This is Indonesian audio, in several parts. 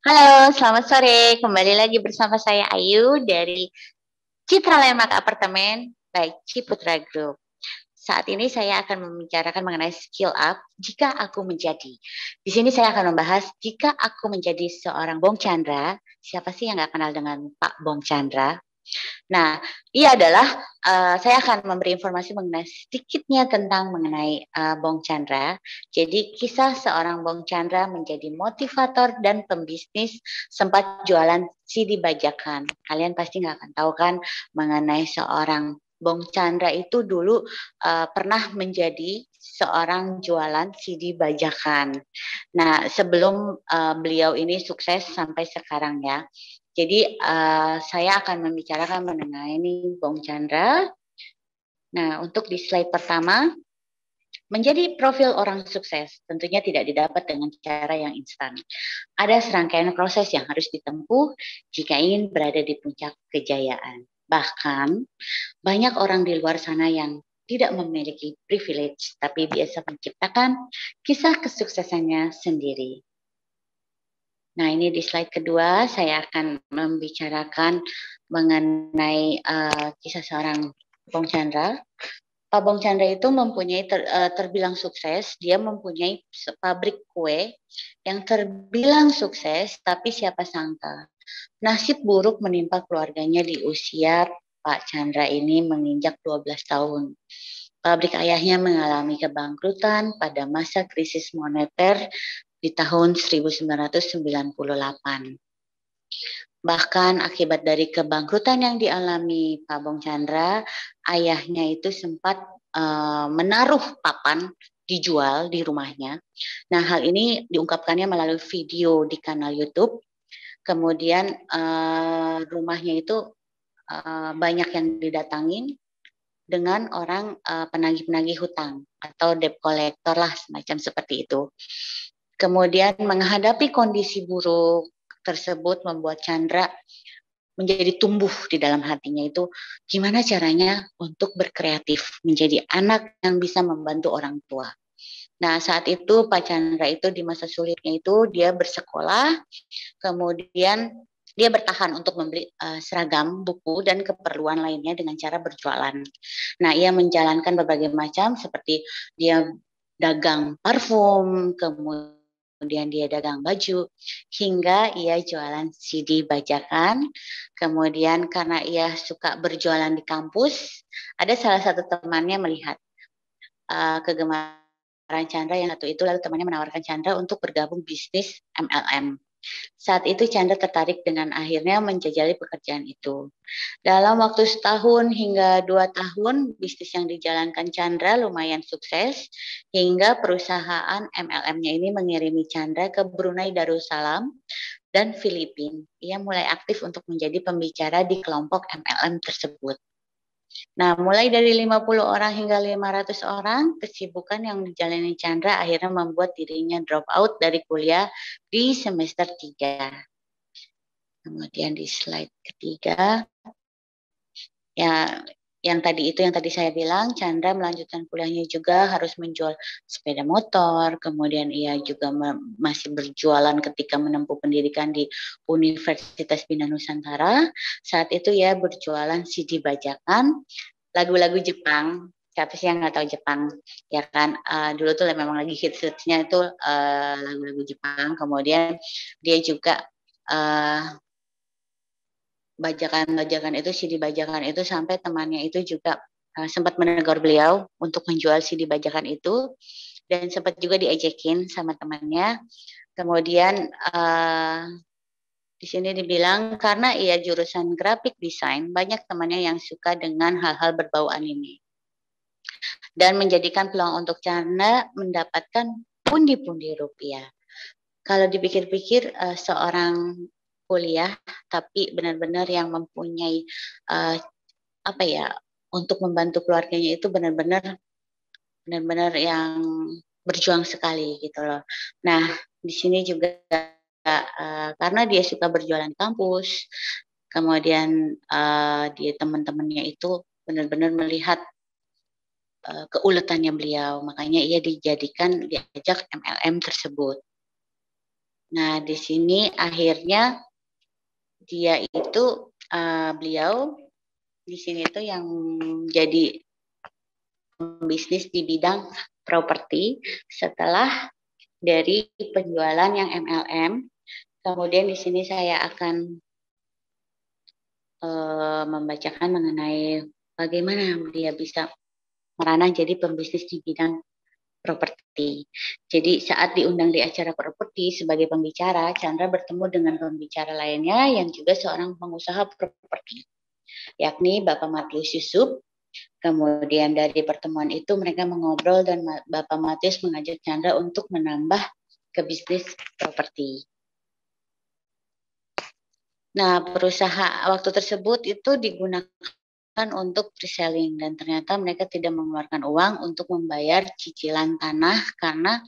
Halo, selamat sore. Kembali lagi bersama saya Ayu dari Citra Landmark Apartemen by Ciputra Group. Saat ini saya akan membicarakan mengenai skill up jika aku menjadi. Di sini saya akan membahas jika aku menjadi seorang Bong Chandra. Siapa sih yang nggak kenal dengan Pak Bong Chandra? Nah, ia adalah saya akan memberi informasi mengenai sedikitnya tentang mengenai Bong Chandra. Jadi kisah seorang Bong Chandra menjadi motivator dan pembisnis sempat jualan CD bajakan. Kalian pasti nggak akan tahu kan mengenai seorang Bong Chandra itu dulu pernah menjadi seorang jualan CD bajakan. Nah, sebelum beliau ini sukses sampai sekarang ya. Jadi saya akan membicarakan mengenai ini Bong Chandra. Nah, untuk di slide pertama, menjadi profil orang sukses tentunya tidak didapat dengan cara yang instan. Ada serangkaian proses yang harus ditempuh jika ingin berada di puncak kejayaan. Bahkan banyak orang di luar sana yang tidak memiliki privilege, tapi biasa menciptakan kisah kesuksesannya sendiri. Nah, ini di slide kedua saya akan membicarakan mengenai kisah seorang Bong Chandra. Pak Bong Chandra itu mempunyai terbilang sukses. Dia mempunyai pabrik kue yang terbilang sukses, tapi siapa sangka nasib buruk menimpa keluarganya di usia Pak Chandra ini menginjak 12 tahun. Pabrik ayahnya mengalami kebangkrutan pada masa krisis moneter di tahun 1998. Bahkan akibat dari kebangkrutan yang dialami Pak Bong Chandra, ayahnya itu sempat menaruh papan dijual di rumahnya. Nah, hal ini diungkapkannya melalui video di kanal YouTube. Kemudian rumahnya itu banyak yang didatangin dengan orang penagih-penagih hutang atau debt collector lah semacam seperti itu. Kemudian menghadapi kondisi buruk tersebut membuat Chandra menjadi tumbuh di dalam hatinya itu gimana caranya untuk berkreatif menjadi anak yang bisa membantu orang tua. Nah, saat itu Pak Chandra itu di masa sulitnya itu dia bersekolah, kemudian dia bertahan untuk membeli seragam, buku, dan keperluan lainnya dengan cara berjualan. Nah, ia menjalankan berbagai macam seperti dia dagang parfum, kemudian dia dagang baju, hingga ia jualan CD bajakan. Kemudian karena ia suka berjualan di kampus, ada salah satu temannya melihat kegemaran Chandra yang satu itu, lalu temannya menawarkan Chandra untuk bergabung bisnis MLM. Saat itu Chandra tertarik dengan akhirnya menjajali pekerjaan itu. Dalam waktu setahun hingga 2 tahun, bisnis yang dijalankan Chandra lumayan sukses hingga perusahaan MLM-nya ini mengirimi Chandra ke Brunei Darussalam dan Filipina. Ia mulai aktif untuk menjadi pembicara di kelompok MLM tersebut. Nah, mulai dari 50 orang hingga 500 orang, kesibukan yang dijalani Chandra akhirnya membuat dirinya drop out dari kuliah di semester 3. Kemudian di slide ketiga, ya yang tadi saya bilang, Chandra melanjutkan kuliahnya juga harus menjual sepeda motor, kemudian ia juga masih berjualan ketika menempuh pendidikan di Universitas Bina Nusantara. Saat itu ya berjualan CD bajakan, lagu-lagu Jepang. Siapa sih yang nggak tahu Jepang, ya kan? Dulu tuh memang lagi hits-hitsnya itu lagu-lagu Jepang. Kemudian dia juga bajakan-bajakan itu, CD bajakan itu sampai temannya itu juga sempat menegur beliau untuk menjual CD bajakan itu dan sempat juga diejekin sama temannya. Kemudian di sini dibilang karena ia jurusan graphic design, banyak temannya yang suka dengan hal-hal berbau anime dan menjadikan peluang untuk Chandra mendapatkan pundi-pundi rupiah. Kalau dipikir-pikir seorang kuliah tapi benar-benar yang mempunyai apa ya, untuk membantu keluarganya itu benar-benar yang berjuang sekali gitu loh. Nah, di sini juga karena dia suka berjualan di kampus, kemudian dia teman-temannya itu benar-benar melihat keuletannya beliau, makanya ia diajak MLM tersebut. Nah, di sini akhirnya dia itu beliau di sini itu yang jadi bisnis di bidang properti setelah dari penjualan yang MLM. Kemudian di sini saya akan membacakan mengenai bagaimana dia bisa merana jadi pembisnis di bidang properti. Jadi saat diundang di acara properti sebagai pembicara, Chandra bertemu dengan pembicara lainnya yang juga seorang pengusaha properti, yakni Bapak Matius Yusuf. Kemudian dari pertemuan itu mereka mengobrol dan Bapak Matius mengajak Chandra untuk menambah ke bisnis properti. Nah, perusahaan waktu tersebut itu digunakan untuk reselling dan ternyata mereka tidak mengeluarkan uang untuk membayar cicilan tanah karena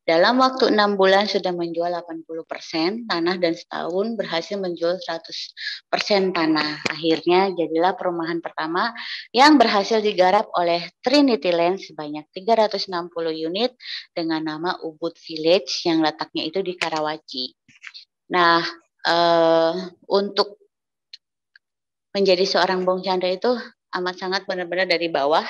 dalam waktu 6 bulan sudah menjual 80% tanah dan setahun berhasil menjual 100% tanah. Akhirnya jadilah perumahan pertama yang berhasil digarap oleh Trinity Land sebanyak 360 unit dengan nama Ubud Village yang letaknya itu di Karawaci. Nah, untuk menjadi seorang Bong Chandra itu amat sangat benar-benar dari bawah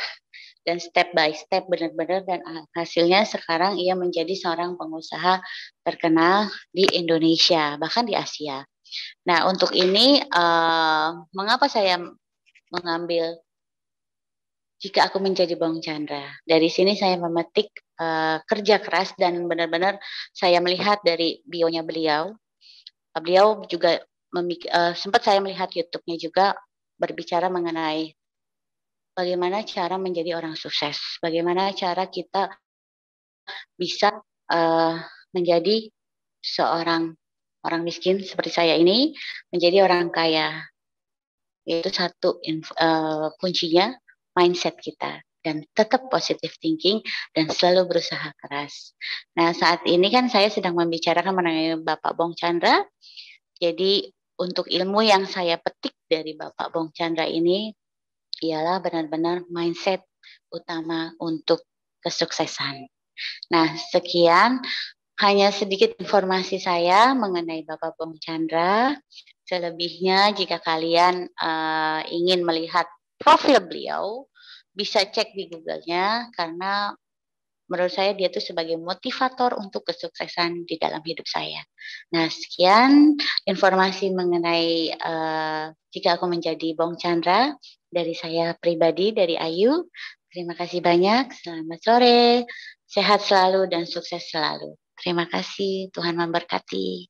dan step by step benar-benar dan hasilnya sekarang ia menjadi seorang pengusaha terkenal di Indonesia bahkan di Asia. Nah untuk ini mengapa saya mengambil jika aku menjadi Bong Chandra? Dari sini saya memetik kerja keras dan benar-benar saya melihat dari bionya beliau. Beliau juga sempat saya melihat YouTube-nya juga berbicara mengenai bagaimana cara menjadi orang sukses, bagaimana cara kita bisa menjadi seorang orang miskin seperti saya ini menjadi orang kaya. Itu satu kuncinya mindset kita dan tetap positive thinking dan selalu berusaha keras. Nah, saat ini kan saya sedang membicarakan mengenai Bapak Bong Chandra. Jadi untuk ilmu yang saya petik dari Bapak Bong Chandra ini ialah benar-benar mindset utama untuk kesuksesan. Nah, sekian hanya sedikit informasi saya mengenai Bapak Bong Chandra. Selebihnya jika kalian ingin melihat profil beliau, bisa cek di Google-nya karena menurut saya dia itu sebagai motivator untuk kesuksesan di dalam hidup saya. Nah, sekian informasi mengenai jika aku menjadi Bong Chandra dari saya pribadi, dari Ayu. Terima kasih banyak. Selamat sore, sehat selalu dan sukses selalu. Terima kasih. Tuhan memberkati.